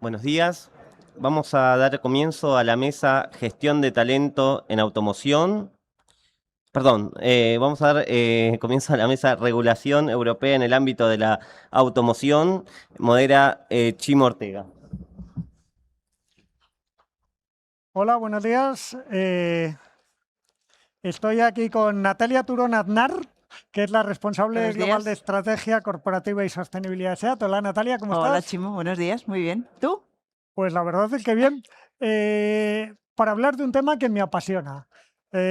Buenos días. Vamos a dar comienzo a la mesa Gestión de Talento en Automoción. Perdón, vamos a dar comienzo a la mesa Regulación Europea en el ámbito de la automoción. Modera Chimo Ortega. Hola, buenos días. Estoy aquí con Natalia Turón Aznar, que es la responsable Buenos global de días. Estrategia Corporativa y Sostenibilidad de SEAT. Hola, Natalia, ¿cómo Hola, estás? Chimo. Buenos días. Muy bien. ¿Tú? Pues la verdad es que bien. Para hablar de un tema que me apasiona.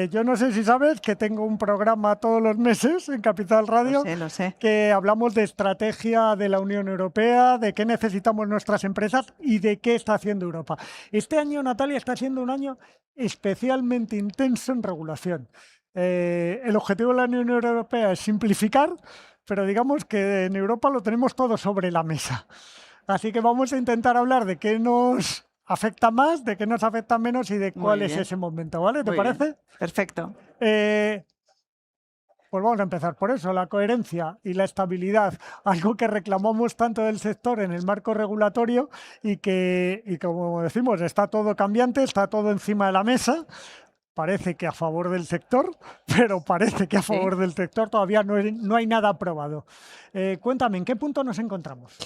Yo no sé si sabes que tengo un programa todos los meses en Capital Radio Lo sé. que hablamos de estrategia de la Unión Europea, de qué necesitamos nuestras empresas y de qué está haciendo Europa. Este año, Natalia, está siendo un año especialmente intenso en regulación. El objetivo de la Unión Europea es simplificar, pero digamos que en Europa lo tenemos todo sobre la mesa. Así que vamos a intentar hablar de qué nos afecta más, de qué nos afecta menos y de Muy cuál es bien. ese momento, ¿vale? ¿Te Muy bien. parece? Perfecto. Pues vamos a empezar por eso, la coherencia y la estabilidad, algo que reclamamos tanto del sector en el marco regulatorio y como decimos, está todo cambiante, está todo encima de la mesa. Parece que a favor del sector, pero parece que a Sí. favor del sector todavía no hay nada aprobado. Cuéntame, ¿en qué punto nos encontramos?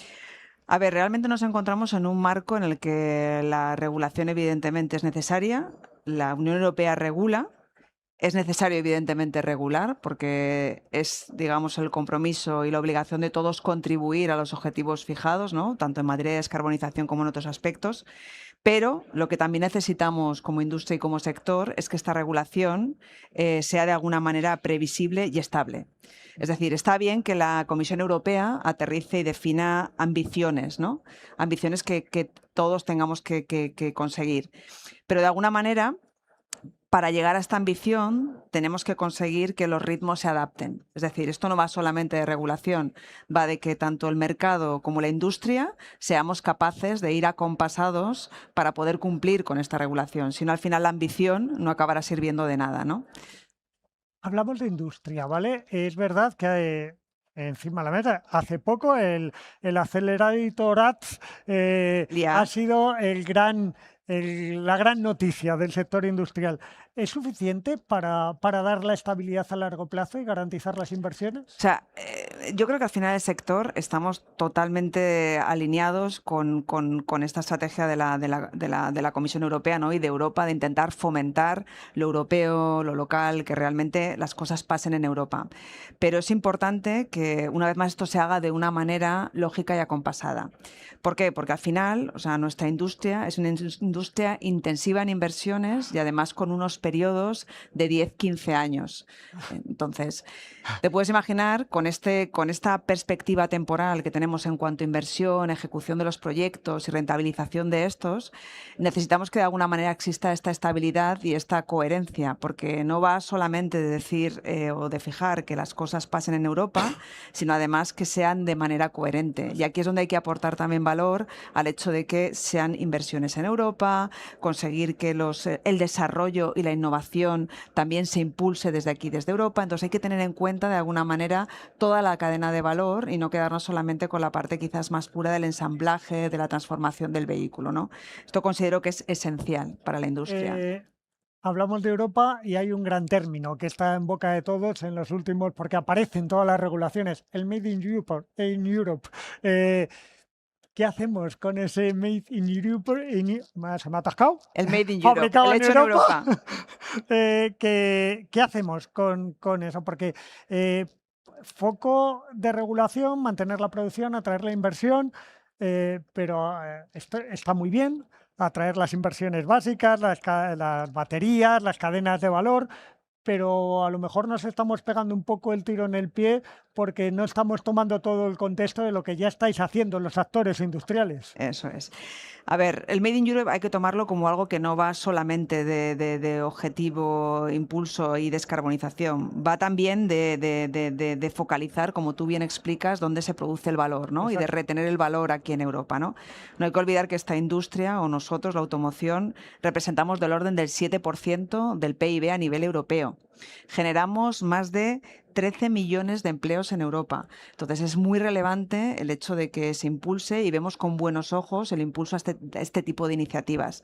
A ver, realmente nos encontramos en un marco en el que la regulación evidentemente es necesaria. La Unión Europea regula. Es necesario, evidentemente, regular, porque es, digamos, el compromiso y la obligación de todos contribuir a los objetivos fijados, ¿no? Tanto en materia de descarbonización como en otros aspectos. Pero lo que también necesitamos como industria y como sector es que esta regulación sea de alguna manera previsible y estable. Es decir, está bien que la Comisión Europea aterrice y defina ambiciones, ¿no? Ambiciones que todos tengamos que conseguir. Pero de alguna manera, para llegar a esta ambición tenemos que conseguir que los ritmos se adapten. Es decir, esto no va solamente de regulación, va de que tanto el mercado como la industria seamos capaces de ir acompasados para poder cumplir con esta regulación. Si no, al final la ambición no acabará sirviendo de nada, ¿no? Hablamos de industria, ¿vale? Es verdad que encima de la mesa, hace poco el Accelerator Ads ha LIAD. sido la gran noticia del sector industrial. ¿Es suficiente para dar la estabilidad a largo plazo y garantizar las inversiones? O sea, yo creo que al final el sector estamos totalmente alineados con esta estrategia de la Comisión Europea, ¿no? Y de Europa de intentar fomentar lo europeo, lo local, que realmente las cosas pasen en Europa. Pero es importante que una vez más esto se haga de una manera lógica y acompasada. ¿Por qué? Porque al final, o sea, nuestra industria es una industria intensiva en inversiones y además con unos periodos de 10, 15 años. Entonces, te puedes imaginar con esta perspectiva temporal que tenemos en cuanto a inversión, ejecución de los proyectos y rentabilización de estos, necesitamos que de alguna manera exista esta estabilidad y esta coherencia, porque no va solamente de decir o de fijar que las cosas pasen en Europa, sino además que sean de manera coherente. Y aquí es donde hay que aportar también valor al hecho de que sean inversiones en Europa, conseguir que el desarrollo y la innovación también se impulse desde aquí, desde Europa. Entonces hay que tener en cuenta de alguna manera toda la cadena de valor y no quedarnos solamente con la parte quizás más pura del ensamblaje, de la transformación del vehículo, ¿no? Esto considero que es esencial para la industria. Hablamos de Europa y hay un gran término que está en boca de todos en los últimos, porque aparece en todas las regulaciones, el Made in Europe. Eh, ¿Qué hacemos con ese Made in Europe? Se me ha atascado. El Made in Europe, Fabricado el en hecho en Europa. Europa. ¿Qué hacemos con eso? Porque foco de regulación, mantener la producción, atraer la inversión, pero esto está muy bien, atraer las inversiones básicas, las baterías, las cadenas de valor, pero a lo mejor nos estamos pegando un poco el tiro en el pie porque no estamos tomando todo el contexto de lo que ya estáis haciendo los actores industriales. Eso es. A ver, el Made in Europe hay que tomarlo como algo que no va solamente de objetivo, impulso y descarbonización. Va también de focalizar, como tú bien explicas, dónde se produce el valor, ¿no? Y de Exacto. retener el valor aquí en Europa, ¿no? No hay que olvidar que esta industria o nosotros, la automoción, representamos del orden del 7% del PIB a nivel europeo. Generamos más de 13 millones de empleos en Europa. Entonces es muy relevante el hecho de que se impulse y vemos con buenos ojos el impulso a este tipo de iniciativas.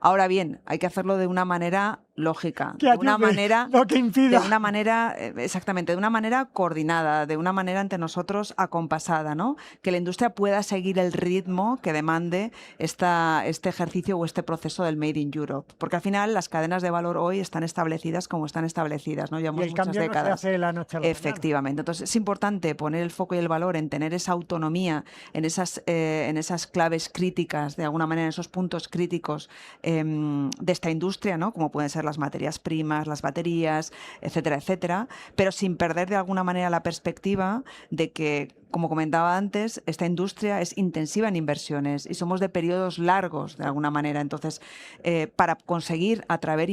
Ahora bien, hay que hacerlo de una manera lógica, Que de una ayude, manera, no que impida. de una manera, exactamente, de una manera coordinada, de una manera entre nosotros acompasada, ¿no? Que la industria pueda seguir el ritmo que demande este ejercicio o este proceso del Made in Europe. Porque al final las cadenas de valor hoy están establecidas como están establecidas, ¿no? Y Llevamos el muchas cambio no se décadas. hace de la noche a la mañana. Efectivamente. Entonces es importante poner el foco y el valor en tener esa autonomía, en esas claves críticas, de alguna manera, en esos puntos críticos de esta industria, ¿no? Como pueden ser las materias primas, las baterías, etcétera, etcétera, pero sin perder de alguna manera la perspectiva de que, como comentaba antes, esta industria es intensiva en inversiones y somos de periodos largos, de alguna manera. Entonces, para conseguir atraer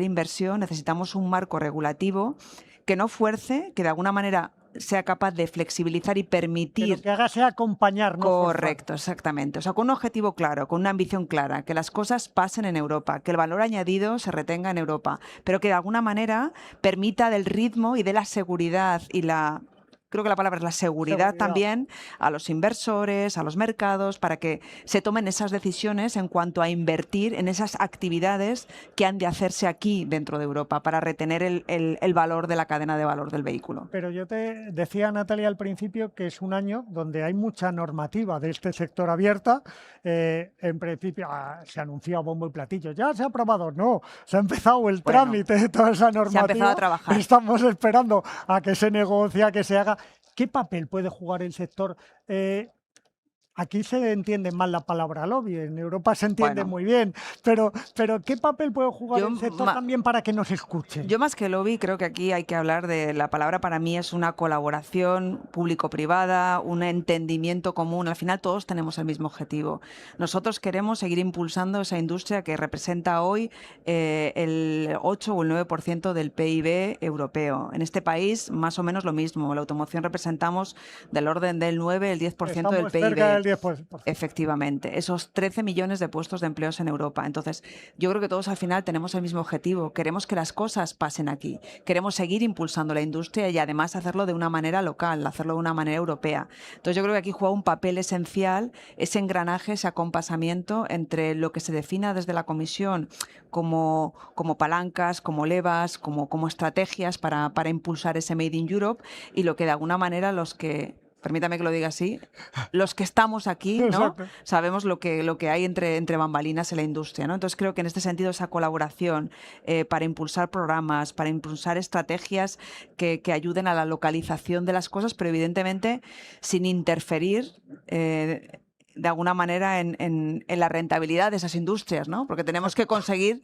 inversión necesitamos un marco regulativo que no fuerce, que de alguna manera sea capaz de flexibilizar y Que permitir. lo que haga sea acompañar, no forzar. Correcto, exactamente. O sea, con un objetivo claro, con una ambición clara, que las cosas pasen en Europa, que el valor añadido se retenga en Europa, pero que de alguna manera permita del ritmo y de la seguridad y creo que la palabra es la seguridad también a los inversores, a los mercados, para que se tomen esas decisiones en cuanto a invertir en esas actividades que han de hacerse aquí dentro de Europa para retener el valor de la cadena de valor del vehículo. Pero yo te decía, Natalia, al principio que es un año donde hay mucha normativa de este sector abierta. En principio se anunció a bombo y platillo. Ya se ha aprobado. No, se ha empezado el trámite de toda esa normativa. Se ha empezado a trabajar. Estamos esperando a que se negocie, a que se haga. ¿Qué papel puede jugar el sector? Aquí se entiende mal la palabra lobby, en Europa se entiende muy bien, pero ¿qué papel puede jugar el sector también para que nos escuchen? Yo más que lobby creo que aquí hay que hablar de, la palabra para mí es una colaboración público-privada, un entendimiento común. Al final todos tenemos el mismo objetivo. Nosotros queremos seguir impulsando esa industria que representa hoy el 8 o el 9% del PIB europeo. En este país más o menos lo mismo. La automoción representamos del orden del 9, el 10% del PIB. Cerca del 10%. Efectivamente, esos 13 millones de puestos de empleos en Europa. Entonces, yo creo que todos al final tenemos el mismo objetivo. Queremos que las cosas pasen aquí. Queremos seguir impulsando la industria y además hacerlo de una manera local, hacerlo de una manera europea. Entonces, yo creo que aquí juega un papel esencial ese engranaje, ese acompasamiento entre lo que se defina desde la Comisión como palancas, como levas, como estrategias para impulsar ese Made in Europe y lo que de alguna manera permítame que lo diga así, los que estamos aquí, ¿no? Exacto. Sabemos lo que hay entre bambalinas en la industria, ¿no? Entonces creo que en este sentido esa colaboración para impulsar programas, para impulsar estrategias que ayuden a la localización de las cosas, pero evidentemente sin interferir de alguna manera en la rentabilidad de esas industrias, ¿no? Porque tenemos que conseguir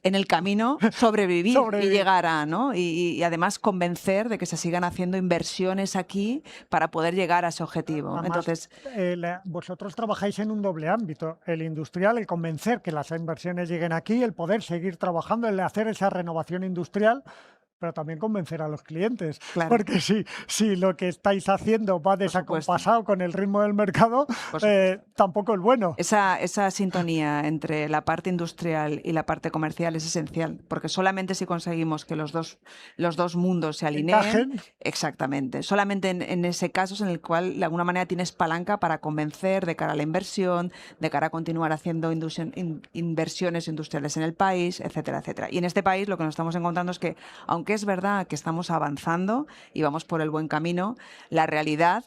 en el camino sobrevivir y llegar a, ¿no? Y además convencer de que se sigan haciendo inversiones aquí para poder llegar a ese objetivo. Además, Entonces, vosotros trabajáis en un doble ámbito, el industrial, el convencer que las inversiones lleguen aquí, el poder seguir trabajando, el hacer esa renovación industrial, pero también convencer a los clientes. Claro. Porque si lo que estáis haciendo va desacompasado con el ritmo del mercado, tampoco es bueno. Esa sintonía entre la parte industrial y la parte comercial es esencial, porque solamente si conseguimos que los dos mundos se alineen, encajen. Exactamente, solamente en ese caso es en el cual de alguna manera tienes palanca para convencer de cara a la inversión, de cara a continuar haciendo inversiones industriales en el país, etcétera, etcétera. Y en este país lo que nos estamos encontrando es que, aunque es verdad que estamos avanzando y vamos por el buen camino, la realidad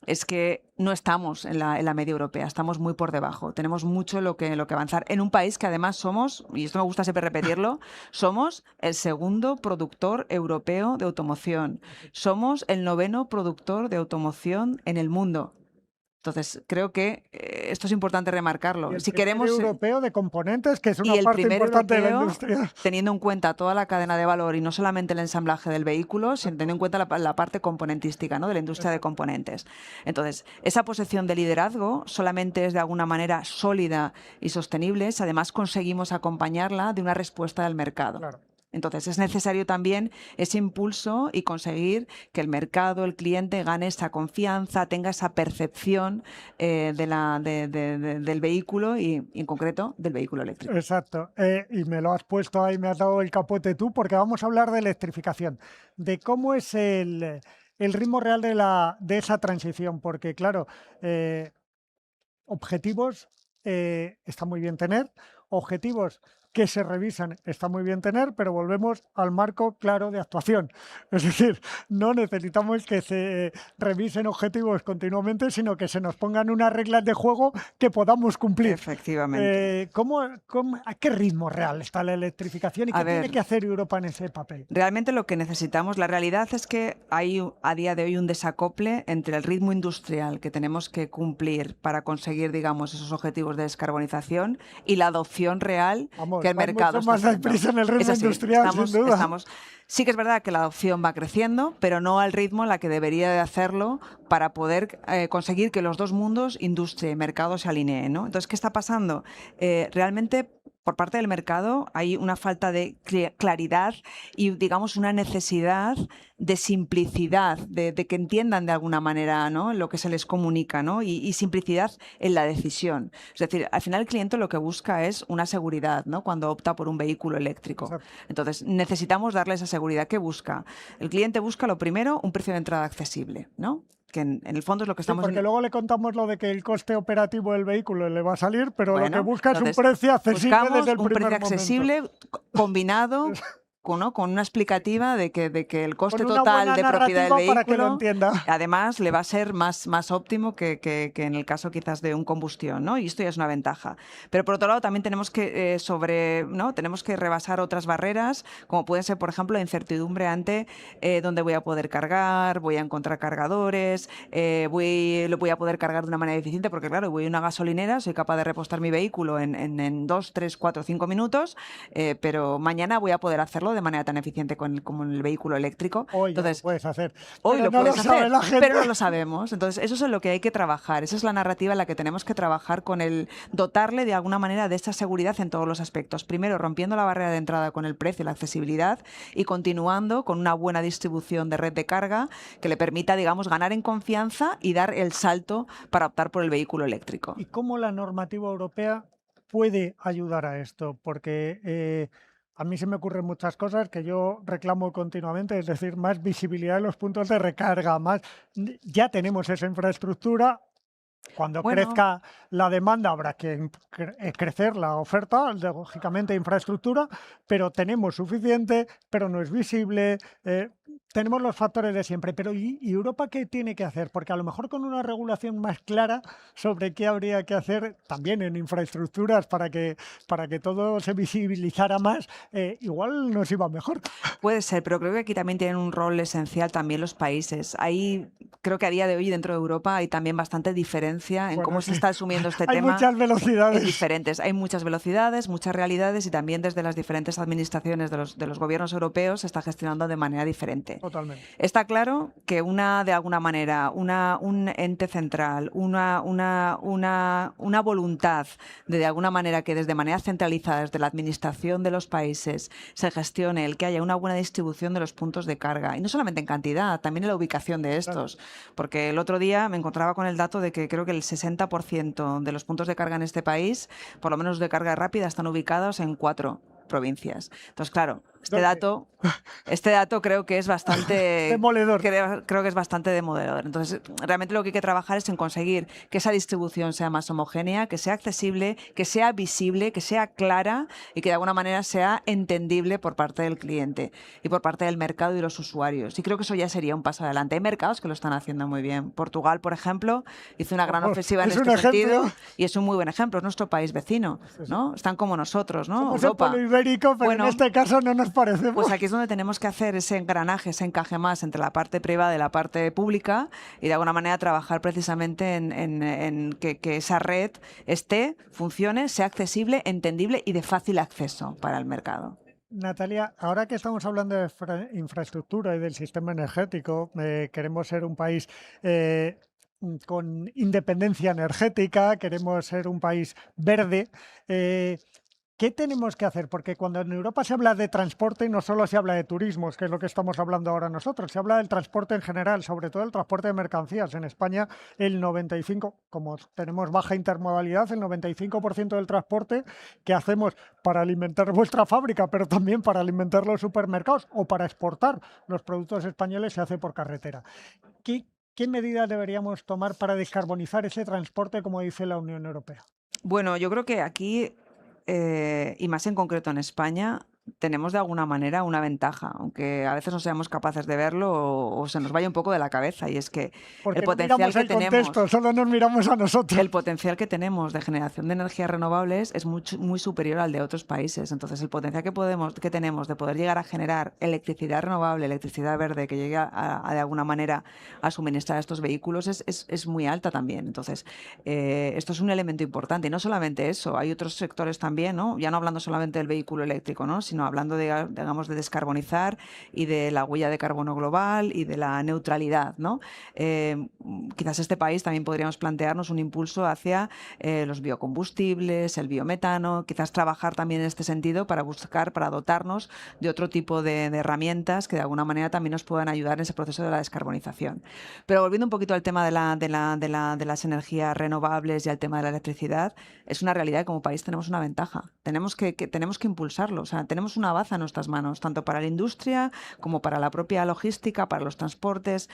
es que no estamos en la media europea, estamos muy por debajo. Tenemos mucho lo que avanzar en un país que además somos, y esto me gusta siempre repetirlo, somos el segundo productor europeo de automoción. Somos el 9º productor de automoción en el mundo. Entonces, creo que esto es importante remarcarlo. Y el si primer queremos europeo de componentes, que es una y el parte primer importante de la europeo, industria. teniendo en cuenta toda la cadena de valor y no solamente el ensamblaje del vehículo, sino teniendo en cuenta la parte componentística, ¿no? De la industria de componentes. Entonces, esa posición de liderazgo solamente es de alguna manera sólida y sostenible si además conseguimos acompañarla de una respuesta del mercado. Claro. Entonces, es necesario también ese impulso y conseguir que el mercado, el cliente, gane esa confianza, tenga esa percepción del vehículo y, en concreto, del vehículo eléctrico. Exacto. Y me lo has puesto ahí, me has dado el capote tú, porque vamos a hablar de electrificación, de cómo es el ritmo real de esa transición, porque claro, objetivos está muy bien tener, objetivos que se revisan está muy bien tener, pero volvemos al marco claro de actuación. Es decir, no necesitamos que se revisen objetivos continuamente, sino que se nos pongan unas reglas de juego que podamos cumplir. Efectivamente. ¿A qué ritmo real está la electrificación y A qué tiene ver, que hacer Europa en ese papel? realmente lo que necesitamos, la realidad es que hay a día de hoy un desacople entre el ritmo industrial que tenemos que cumplir para conseguir, digamos, esos objetivos de descarbonización y la adopción real Vamos, que el vas mercado mucho está más haciendo. deprisa en el Es ritmo así, industrial, sin duda. sí que es verdad que la adopción va creciendo, pero no al ritmo a la que debería de hacerlo para poder conseguir que los dos mundos, industria y mercado, se alineen, ¿no? Entonces, ¿qué está pasando? Realmente, por parte del mercado hay una falta de claridad y, digamos, una necesidad de simplicidad, de que entiendan de alguna manera, ¿no?, lo que se les comunica, ¿no? Y simplicidad en la decisión. Es decir, al final el cliente lo que busca es una seguridad, ¿no?, cuando opta por un vehículo eléctrico. Exacto. Entonces, necesitamos darle esa seguridad. ¿Qué busca? El cliente busca, lo primero, un precio de entrada accesible, ¿no?, que en el fondo es lo que Sí, estamos... porque luego le contamos lo de que el coste operativo del vehículo le va a salir, pero lo que Bueno, busca es un entonces, precio accesible buscamos desde el un primer precio momento. accesible combinado ¿no?, con una explicativa de que el coste Con una total buena de propiedad del narrativa para que lo vehículo, entienda. además, le va a ser más óptimo que en el caso quizás de un combustión, ¿no? Y esto ya es una ventaja. Pero por otro lado, también tenemos que tenemos que rebasar otras barreras, como puede ser, por ejemplo, la incertidumbre ante dónde voy a poder cargar, voy a encontrar cargadores, lo voy a poder cargar de una manera eficiente, porque claro, voy a una gasolinera, soy capaz de repostar mi vehículo en 2, 3, 4, 5 minutos, pero mañana voy a poder hacerlo de manera tan eficiente como en el vehículo eléctrico. Hoy ya lo Entonces, puedes hacer. hoy Pero lo no puedes lo sabe hacer, la gente. pero no lo sabemos. Entonces, eso es en lo que hay que trabajar. Esa es la narrativa en la que tenemos que trabajar con dotarle de alguna manera de esta seguridad en todos los aspectos. Primero, rompiendo la barrera de entrada con el precio y la accesibilidad y continuando con una buena distribución de red de carga que le permita, digamos, ganar en confianza y dar el salto para optar por el vehículo eléctrico. ¿Y cómo la normativa europea puede ayudar a esto? Porque a mí se me ocurren muchas cosas que yo reclamo continuamente, es decir, más visibilidad en los puntos de recarga, más... Ya tenemos esa infraestructura. Cuando Bueno, crezca la demanda habrá que crecer la oferta, lógicamente infraestructura, pero tenemos suficiente, pero no es visible. Tenemos los factores de siempre, pero ¿y Europa qué tiene que hacer? Porque a lo mejor con una regulación más clara sobre qué habría que hacer también en infraestructuras para que todo se visibilizara más, igual nos iba mejor. puede ser, pero creo que aquí también tienen un rol esencial también los países. Creo que a día de hoy dentro de Europa hay también bastante diferencia en Bueno, cómo se está asumiendo este hay tema. muchas velocidades. Diferentes. Hay muchas velocidades, muchas realidades y también desde las diferentes administraciones de los gobiernos europeos se está gestionando de manera diferente. Totalmente. Está claro que de alguna manera, un ente central, una voluntad de alguna manera que desde manera centralizada, desde la administración de los países, se gestione el que haya una buena distribución de los puntos de carga. Y no solamente en cantidad, también en la ubicación de estos. Claro. Porque el otro día me encontraba con el dato de que creo que el 60% de los puntos de carga en este país, por lo menos de carga rápida, están ubicados en 4 provincias. Entonces, claro, este dato creo que es bastante Demoledor. Creo que es bastante demoledor. Entonces, realmente lo que hay que trabajar es en conseguir que esa distribución sea más homogénea, que sea accesible, que sea visible, que sea clara y que de alguna manera sea entendible por parte del cliente y por parte del mercado y los usuarios. Y creo que eso ya sería un paso adelante. Hay mercados que lo están haciendo muy bien. Portugal, por ejemplo, hizo una gran ofensiva en este sentido y es un muy buen ejemplo. Es nuestro país vecino, ¿no? Están como nosotros, ¿no? Somos Europa. el polo ibérico, pero en este caso no nos parecemos. Pues aquí es donde tenemos que hacer ese engranaje, ese encaje más entre la parte privada y la parte pública y de alguna manera trabajar precisamente en que esa red funcione, sea accesible, entendible y de fácil acceso para el mercado. Natalia, ahora que estamos hablando de infraestructura y del sistema energético, queremos ser un país con independencia energética, queremos ser un país verde. ¿Qué tenemos que hacer? Porque cuando en Europa se habla de transporte, no solo se habla de turismo, que es lo que estamos hablando ahora nosotros, se habla del transporte en general, sobre todo el transporte de mercancías. En España, el 95%, como tenemos baja intermodalidad, el 95% del transporte que hacemos para alimentar vuestra fábrica, pero también para alimentar los supermercados o para exportar los productos españoles, se hace por carretera. ¿Qué medidas deberíamos tomar para descarbonizar ese transporte, como dice la Unión Europea? Bueno, yo creo que aquí, y más en concreto en España, tenemos de alguna manera una ventaja, aunque a veces no seamos capaces de verlo o se nos vaya un poco de la cabeza, y es que el Porque no potencial miramos que el tenemos, contexto, solo nos miramos a nosotros. el potencial que tenemos de generación de energías renovables es muy superior al de otros países. Entonces, el potencial que tenemos de poder llegar a generar electricidad renovable, electricidad verde, que llegue de alguna manera a suministrar estos vehículos es muy alta también. Entonces, esto es un elemento importante. Y no solamente eso, hay otros sectores también, ¿no? Ya no hablando solamente del vehículo eléctrico, ¿no? Sino hablando digamos, de descarbonizar y de la huella de carbono global y de la neutralidad, ¿no? Quizás este país también podríamos plantearnos un impulso hacia los biocombustibles, el biometano, quizás trabajar también en este sentido para dotarnos de otro tipo de herramientas que de alguna manera también nos puedan ayudar en ese proceso de la descarbonización. Pero volviendo un poquito al tema de las energías renovables y al tema de la electricidad, es una realidad que como país tenemos una ventaja. Tenemos que impulsarlo. O sea, tenemos una baza en nuestras manos, tanto para la industria como para la propia logística, para los transportes.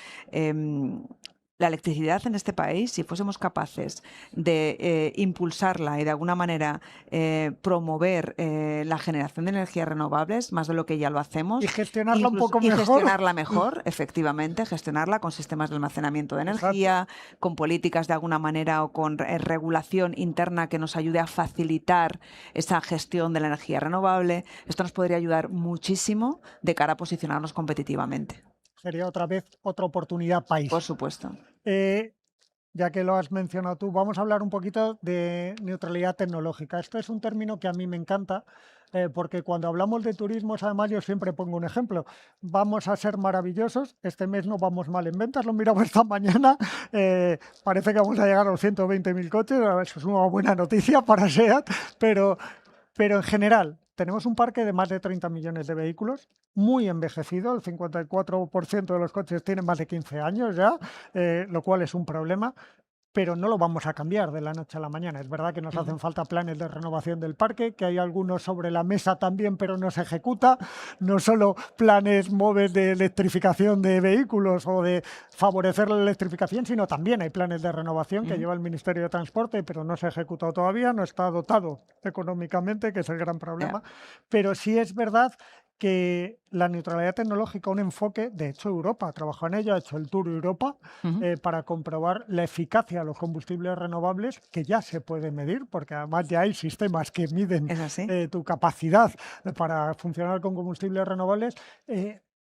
La electricidad en este país, si fuésemos capaces de impulsarla y de alguna manera promover la generación de energías renovables, más de lo que ya lo hacemos, y gestionarla un poco mejor. Gestionarla mejor, efectivamente, gestionarla con sistemas de almacenamiento de energía, con políticas de alguna manera o con regulación interna que nos ayude a facilitar esa gestión de la energía renovable. Esto nos podría ayudar muchísimo de cara a posicionarnos competitivamente. Sería otra vez otra oportunidad país. Por supuesto. Ya que lo has mencionado tú, vamos a hablar un poquito de neutralidad tecnológica. Esto es un término que a mí me encanta, porque cuando hablamos de turismo, además yo siempre pongo un ejemplo. Vamos a ser maravillosos, este mes no vamos mal en ventas, lo miramos esta mañana, parece que vamos a llegar a los 120.000 coches, eso es una buena noticia para SEAT, pero en general tenemos un parque de más de 30 millones de vehículos, muy envejecido, el 54% de los coches tienen más de 15 años ya, lo cual es un problema, pero no lo vamos a cambiar de la noche a la mañana. Es verdad que nos hacen falta planes de renovación del parque, que hay algunos sobre la mesa también, pero no se ejecuta. No solo planes MOVES de electrificación de vehículos o de favorecer la electrificación, sino también hay planes de renovación que lleva el Ministerio de Transporte, pero no se ha ejecutado todavía, no está dotado económicamente, que es el gran problema. Pero sí es verdad que la neutralidad tecnológica, un enfoque, de hecho Europa trabajó en ello, ha hecho el Tour Europa para comprobar la eficacia de los combustibles renovables, que ya se puede medir, porque además ya hay sistemas que miden tu capacidad para funcionar con combustibles renovables.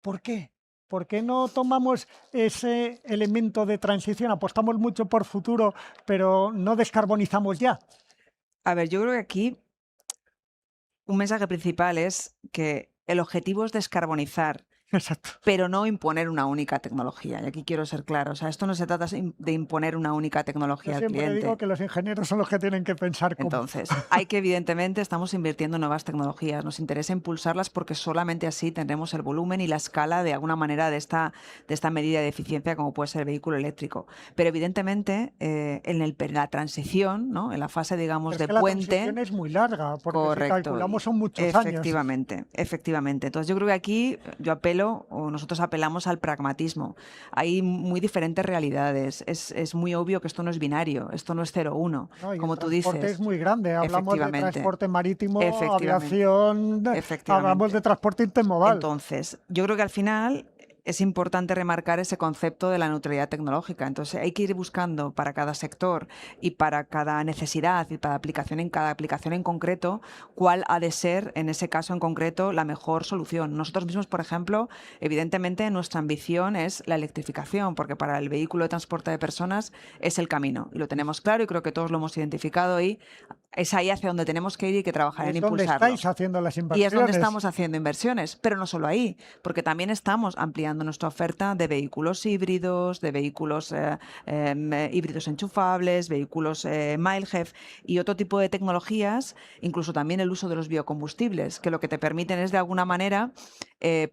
¿Por qué? ¿Por qué no tomamos ese elemento de transición? Apostamos mucho por futuro, pero no descarbonizamos ya. A ver, yo creo que aquí un mensaje principal es que el objetivo es descarbonizar, Exacto. pero no imponer una única tecnología. Y aquí quiero ser claro, o sea, esto no se trata de imponer una única tecnología al cliente. Yo siempre digo que los ingenieros son los que tienen que pensar cómo. Entonces, evidentemente, estamos invirtiendo en nuevas tecnologías. Nos interesa impulsarlas porque solamente así tendremos el volumen y la escala de alguna manera de esta medida de eficiencia como puede ser el vehículo eléctrico. Pero evidentemente, en la transición, ¿no? En la fase, digamos, de puente. La transición es muy larga, porque si calculamos son muchos años. Efectivamente. Entonces, yo creo que aquí nosotros apelamos al pragmatismo. Hay muy diferentes realidades. Es muy obvio que esto no es binario, esto no es 0-1, como tú dices. El transporte es muy grande. Hablamos de transporte marítimo, aviación, hablamos de transporte intermodal. Entonces, yo creo que al final es importante remarcar ese concepto de la neutralidad tecnológica. Entonces, hay que ir buscando para cada sector y para cada necesidad y para cada aplicación en concreto, cuál ha de ser, en ese caso en concreto, la mejor solución. Nosotros mismos, por ejemplo, evidentemente nuestra ambición es la electrificación, porque para el vehículo de transporte de personas es el camino. Y lo tenemos claro y creo que todos lo hemos identificado y es ahí hacia donde tenemos que ir y que trabajar en impulsarlo. Es donde estáis haciendo las inversiones. Y es donde estamos haciendo inversiones, pero no solo ahí, porque también estamos ampliando ampliando nuestra oferta de vehículos híbridos, de vehículos híbridos enchufables, vehículos mild-HEV y otro tipo de tecnologías, incluso también el uso de los biocombustibles, que lo que te permiten es de alguna manera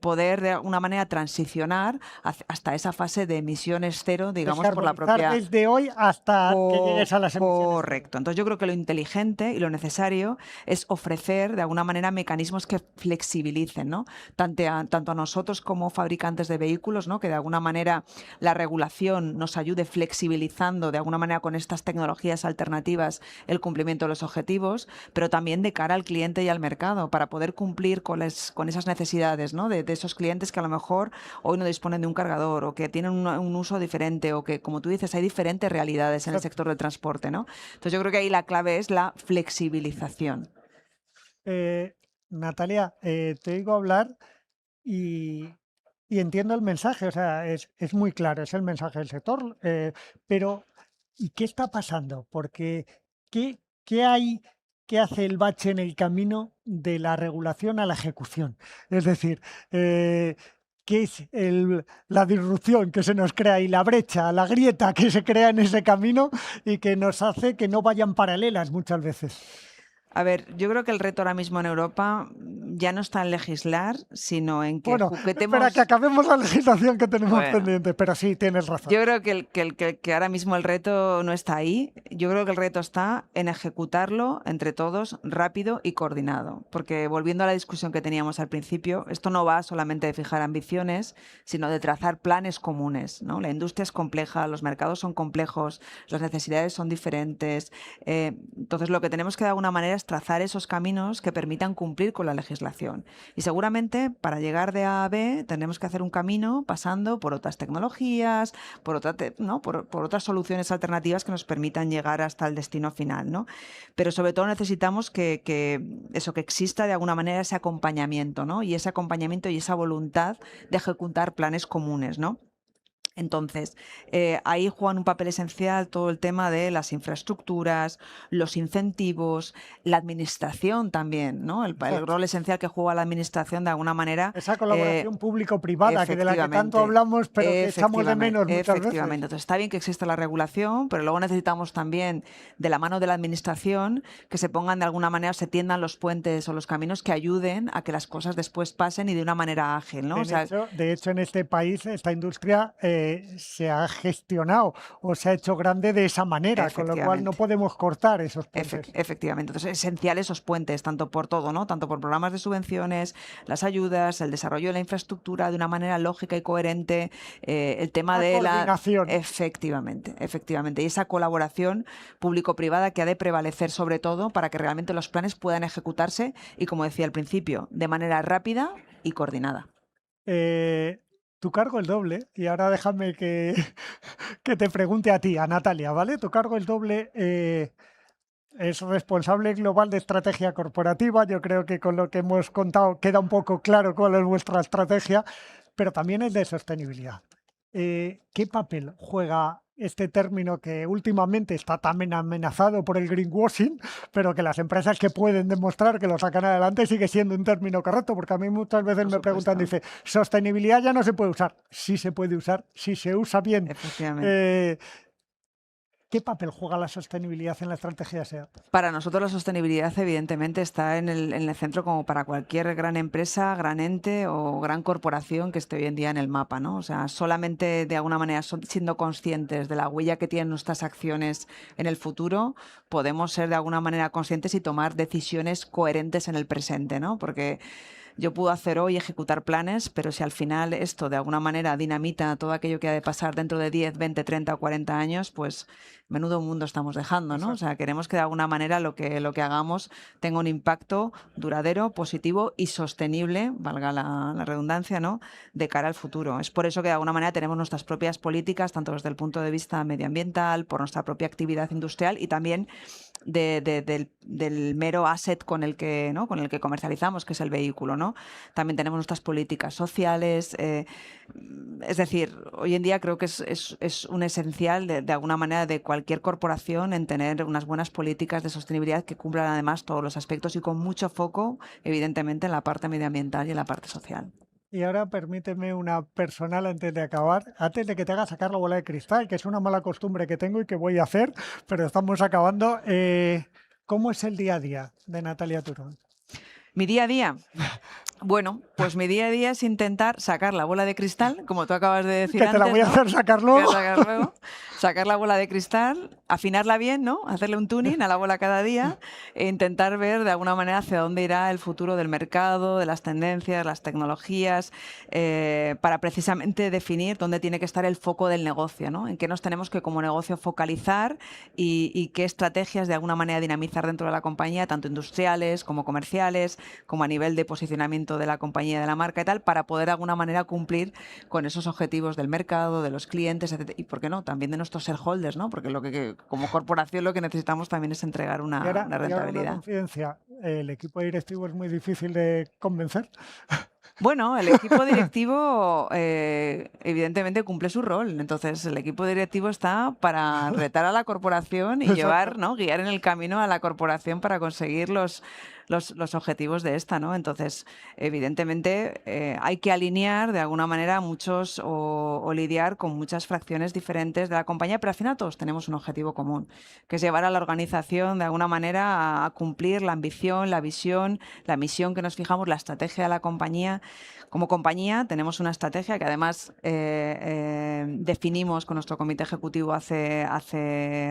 poder de alguna manera transicionar hasta esa fase de emisiones cero, digamos, por la Descarbonizar propia... desde hoy hasta que llegues a las emisiones. Correcto. Entonces yo creo que lo inteligente y lo necesario es ofrecer de alguna manera mecanismos que flexibilicen, ¿no? Tanto a nosotros como fabricantes de vehículos, ¿no? Que de alguna manera la regulación nos ayude flexibilizando de alguna manera con estas tecnologías alternativas el cumplimiento de los objetivos, pero también de cara al cliente y al mercado para poder cumplir con esas necesidades, ¿no? De esos clientes que a lo mejor hoy no disponen de un cargador o que tienen un uso diferente o que, como tú dices, hay diferentes realidades en el sector del transporte, ¿no? Entonces yo creo que ahí la clave es la flexibilización. Natalia, te oigo hablar y, y entiendo el mensaje, o sea, es muy claro, es el mensaje del sector, pero ¿y qué está pasando? Porque ¿qué hay, qué hace el bache en el camino de la regulación a la ejecución? Es decir, ¿qué es la disrupción que se nos crea y la brecha, la grieta que se crea en ese camino y que nos hace que no vayan paralelas muchas veces? A ver, yo creo que el reto ahora mismo en Europa ya no está en legislar, sino en que Bueno, juguetemos... espera que acabemos la legislación que tenemos Bueno. pendiente, pero sí, tienes razón. Yo creo que ahora mismo el reto no está ahí. Yo creo que el reto está en ejecutarlo entre todos rápido y coordinado. Porque volviendo a la discusión que teníamos al principio, esto no va solamente de fijar ambiciones, sino de trazar planes comunes, ¿no? La industria es compleja, los mercados son complejos, las necesidades son diferentes. Entonces lo que tenemos que de alguna manera es trazar esos caminos que permitan cumplir con la legislación. Y seguramente para llegar de A a B tenemos que hacer un camino pasando por otras tecnologías, por otras soluciones alternativas que nos permitan llegar hasta el destino final, ¿no? Pero sobre todo necesitamos que exista de alguna manera ese acompañamiento, ¿no? Y ese acompañamiento y esa voluntad de ejecutar planes comunes, ¿no? Entonces, ahí juegan un papel esencial todo el tema de las infraestructuras, los incentivos, la administración también, ¿no? El rol esencial que juega la administración de alguna manera. Esa colaboración público-privada, que de la que tanto hablamos, pero que echamos de menos muchas veces. Entonces, está bien que exista la regulación, pero luego necesitamos también, de la mano de la administración, que se pongan de alguna manera, se tiendan los puentes o los caminos que ayuden a que las cosas después pasen y de una manera ágil, ¿no? De hecho, en este país, esta industria se ha gestionado o se ha hecho grande de esa manera, con lo cual no podemos cortar esos puentes. Efectivamente. Entonces, es esencial esos puentes, tanto por todo, ¿no? Tanto por programas de subvenciones, las ayudas, el desarrollo de la infraestructura de una manera lógica y coherente, el tema de la coordinación. Efectivamente. Y esa colaboración público-privada que ha de prevalecer sobre todo para que realmente los planes puedan ejecutarse y, como decía al principio, de manera rápida y coordinada. Tu cargo el doble, y ahora déjame que te pregunte a ti, a Natalia, ¿vale? Tu cargo el doble es responsable global de estrategia corporativa. Yo creo que con lo que hemos contado queda un poco claro cuál es vuestra estrategia, pero también es de sostenibilidad. ¿Qué papel juega este término que últimamente está también amenazado por el greenwashing, pero que las empresas que pueden demostrar que lo sacan adelante sigue siendo un término correcto? Porque a mí muchas veces me preguntan, dice, sostenibilidad ya no se puede usar. Sí se puede usar, si se usa bien. Efectivamente. ¿Qué papel juega la sostenibilidad en la estrategia de SEAT? Para nosotros la sostenibilidad evidentemente está en el centro, como para cualquier gran empresa, gran ente o gran corporación que esté hoy en día en el mapa, ¿no? O sea, solamente de alguna manera siendo conscientes de la huella que tienen nuestras acciones en el futuro, podemos ser de alguna manera conscientes y tomar decisiones coherentes en el presente, ¿no? Porque yo puedo hacer hoy ejecutar planes, pero si al final esto de alguna manera dinamita todo aquello que ha de pasar dentro de 10, 20, 30 o 40 años, pues menudo mundo estamos dejando, ¿no? O sea, queremos que de alguna manera lo que hagamos tenga un impacto duradero, positivo y sostenible, valga la redundancia, ¿no? De cara al futuro. Es por eso que de alguna manera tenemos nuestras propias políticas, tanto desde el punto de vista medioambiental, por nuestra propia actividad industrial y también del mero asset con el que comercializamos, que es el vehículo, ¿no? También tenemos nuestras políticas sociales. Es decir, hoy en día creo que es un esencial de alguna manera de cualquier corporación en tener unas buenas políticas de sostenibilidad que cumplan además todos los aspectos y con mucho foco, evidentemente, en la parte medioambiental y en la parte social. Y ahora permíteme una personal antes de acabar, antes de que te haga sacar la bola de cristal, que es una mala costumbre que tengo y que voy a hacer, pero estamos acabando. ¿Cómo es el día a día de Natalia Turón? Mi día a día. Bueno, pues mi día a día es intentar sacar la bola de cristal, como tú acabas de decir Que te la antes, voy a ¿no? hacer sacar Que voy a luego. sacar luego. Sacar la bola de cristal, afinarla bien, ¿no? Hacerle un tuning a la bola cada día e intentar ver de alguna manera hacia dónde irá el futuro del mercado, de las tendencias, las tecnologías, para precisamente definir dónde tiene que estar el foco del negocio, ¿no? En qué nos tenemos que como negocio focalizar y qué estrategias de alguna manera dinamizar dentro de la compañía, tanto industriales como comerciales, como a nivel de posicionamiento de la compañía, de la marca y tal, para poder de alguna manera cumplir con esos objetivos del mercado, de los clientes, etc. Y, ¿por qué no? También de nuestros shareholders, ¿no? Porque como corporación lo que necesitamos también es entregar Y una ahora una rentabilidad. confidencia, el equipo directivo es muy difícil de convencer. Bueno, el equipo directivo evidentemente cumple su rol. Entonces, el equipo directivo está para retar a la corporación y llevar, Exacto. ¿no? Guiar en el camino a la corporación para conseguir los objetivos de esta, ¿no? Entonces, evidentemente, hay que alinear de alguna manera muchos o lidiar con muchas fracciones diferentes de la compañía, pero al final todos tenemos un objetivo común, que es llevar a la organización de alguna manera a cumplir la ambición, la visión, la misión que nos fijamos, la estrategia de la compañía. Como compañía tenemos una estrategia que además definimos con nuestro comité ejecutivo hace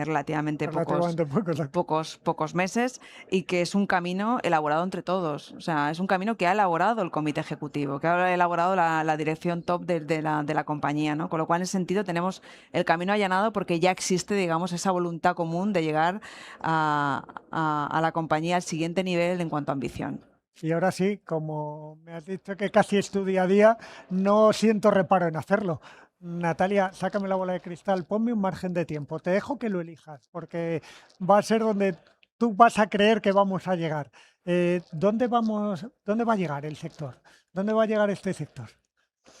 relativamente Relativamente poco, exacto. pocos meses y que es un camino elaborado entre todos. O sea, es un camino que ha elaborado el comité ejecutivo, que ha elaborado la dirección top de la compañía, ¿no? Con lo cual, en ese sentido, tenemos el camino allanado porque ya existe, digamos, esa voluntad común de llegar a la compañía al siguiente nivel en cuanto a ambición. Y ahora sí, como me has dicho que casi es tu día a día, no siento reparo en hacerlo. Natalia, sácame la bola de cristal, ponme un margen de tiempo. Te dejo que lo elijas, porque va a ser donde tú vas a creer que vamos a llegar. ¿Dónde va a llegar el sector? ¿Dónde va a llegar este sector?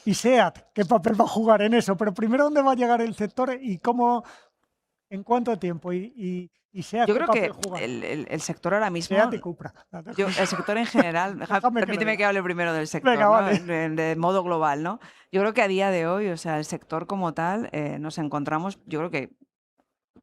Y SEAT, ¿qué papel va a jugar en eso? Pero primero, ¿dónde va a llegar el sector y cómo, en cuánto tiempo? Y SEAT, Yo ¿qué creo papel que juega? el sector ahora mismo, SEAT y Cupra. el sector en general, Déjame que lo permíteme diga. que hable primero del sector, Venga, ¿no? vale. De modo global, ¿no? Yo creo que a día de hoy, o sea, el sector como tal, nos encontramos, yo creo que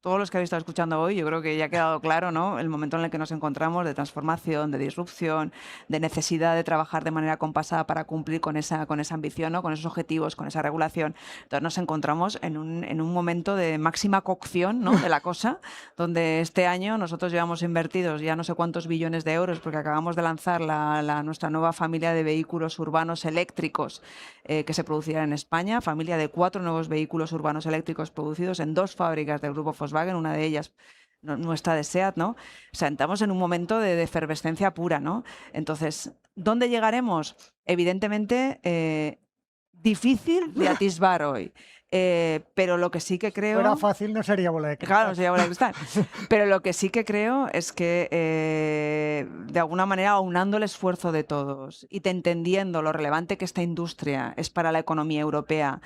todos los que habéis estado escuchando hoy, yo creo que ya ha quedado claro, ¿no? El momento en el que nos encontramos de transformación, de disrupción, de necesidad de trabajar de manera compasada para cumplir con esa ambición, ¿no? Con esos objetivos, con esa regulación. Entonces nos encontramos en un momento de máxima cocción, ¿no? De la cosa, donde este año nosotros llevamos invertidos ya no sé cuántos billones de euros porque acabamos de lanzar nuestra nueva familia de vehículos urbanos eléctricos que se producirá en España, familia de 4 nuevos vehículos urbanos eléctricos producidos en 2 fábricas del grupo Volkswagen, una de ellas nuestra de SEAT, ¿no? O sea, estamos en un momento de efervescencia pura, ¿no? Entonces, ¿dónde llegaremos? Evidentemente, difícil de atisbar hoy. Pero lo que sí que Si fuera creo... fácil no sería bola de Claro, no cristal. sería bola de cristal. Pero lo que sí que creo es que, de alguna manera, aunando el esfuerzo de todos y entendiendo lo relevante que esta industria es para la economía europea,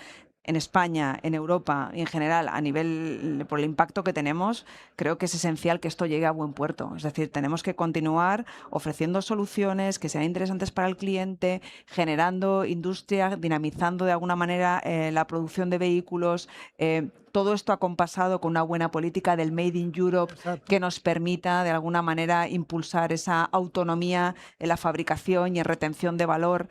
en España, en Europa y en general, a nivel, por el impacto que tenemos, creo que es esencial que esto llegue a buen puerto. Es decir, tenemos que continuar ofreciendo soluciones que sean interesantes para el cliente, generando industria, dinamizando de alguna manera la producción de vehículos. Todo esto acompasado con una buena política del Made in Europe Exacto. que nos permita de alguna manera impulsar esa autonomía en la fabricación y en retención de valor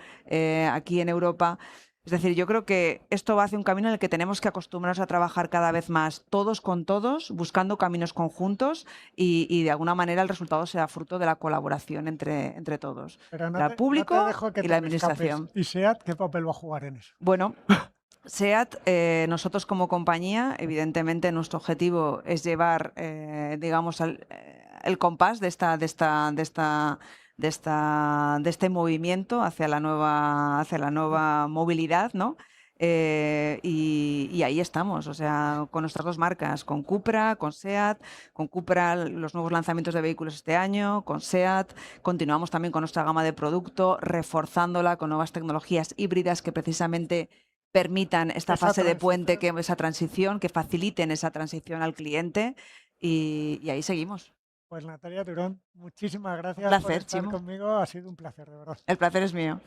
aquí en Europa. Es decir, yo creo que esto va hacia un camino en el que tenemos que acostumbrarnos a trabajar cada vez más todos con todos, buscando caminos conjuntos y de alguna manera el resultado será fruto de la colaboración entre todos, Pero el no te público dejo que y te la me escapes. administración. ¿Y SEAT qué papel va a jugar en eso? Bueno, SEAT, nosotros como compañía, evidentemente nuestro objetivo es llevar, digamos, el compás de este movimiento hacia la nueva movilidad, ¿no? Y ahí estamos, o sea, con nuestras 2 marcas, con Cupra, con SEAT, con Cupra los nuevos lanzamientos de vehículos este año, con SEAT, continuamos también con nuestra gama de producto, reforzándola con nuevas tecnologías híbridas que precisamente permitan esta Esa fase de puente, transición. esa transición, que faciliten esa transición al cliente y ahí seguimos. Pues Natalia Turón, muchísimas Un gracias por placer, estar Chimo. conmigo. Ha sido un placer, de verdad. El placer es mío.